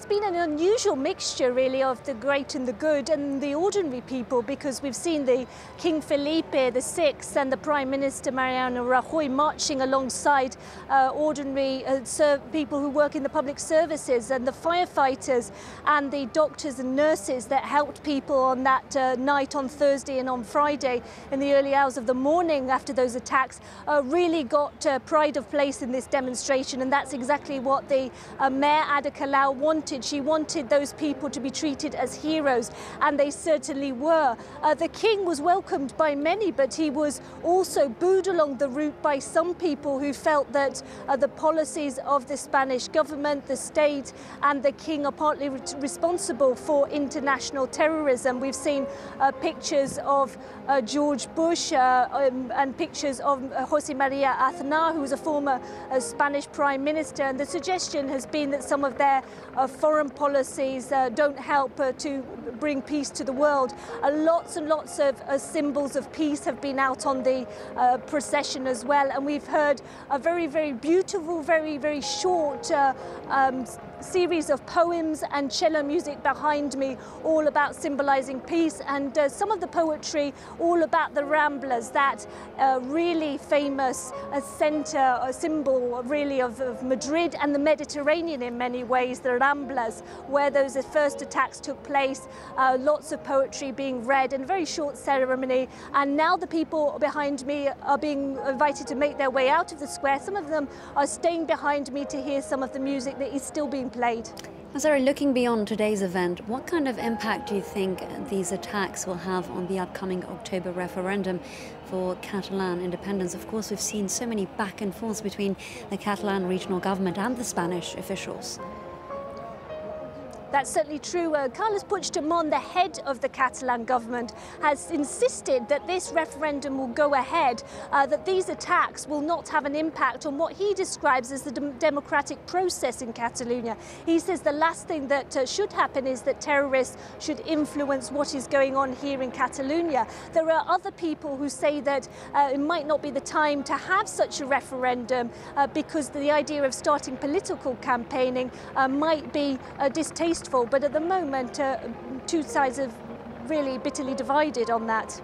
it's been an unusual mixture, really, of the great and the good and the ordinary people, because we've seen the King Felipe VI and the Prime Minister Mariano Rajoy marching alongside ordinary people who work in the public services and the firefighters and the doctors and nurses that helped people on that night on Thursday and on Friday in the early hours of the morning after those attacks. Really got pride of place in this demonstration, and that's exactly what the Mayor Ada Colau wanted. She wanted those people to be treated as heroes, and they certainly were. The king was welcomed by many, but he was also booed along the route by some people who felt that the policies of the Spanish government, the state and the king are partly responsible for international terrorism. We've seen pictures of George Bush and pictures of José María Aznar, who was a former Spanish Prime Minister, and the suggestion has been that some of their foreign policies don't help to bring peace to the world. Lots and lots of symbols of peace have been out on the procession as well, and we've heard a very, very beautiful, very, very short series of poems and cello music behind me, all about symbolizing peace, and some of the poetry all about the Ramblas, that really famous center, a symbol really of Madrid and the Mediterranean in many ways, the Ramblas, where those first attacks took place. Lots of poetry being read and a very short ceremony, and now the people behind me are being invited to make their way out of the square. Some of them are staying behind me to hear some of the music that is still being played. Sorry, looking beyond today's event, what kind of impact do you think these attacks will have on the upcoming October referendum for Catalan independence? Of course, we've seen so many back and forths between the Catalan regional government and the Spanish officials. That's certainly true. Carles Puigdemont, the head of the Catalan government, has insisted that this referendum will go ahead, that these attacks will not have an impact on what he describes as the democratic process in Catalonia. He says the last thing that should happen is that terrorists should influence what is going on here in Catalonia. There are other people who say that it might not be the time to have such a referendum because the idea of starting political campaigning might be distasteful. But at the moment, two sides are really bitterly divided on that.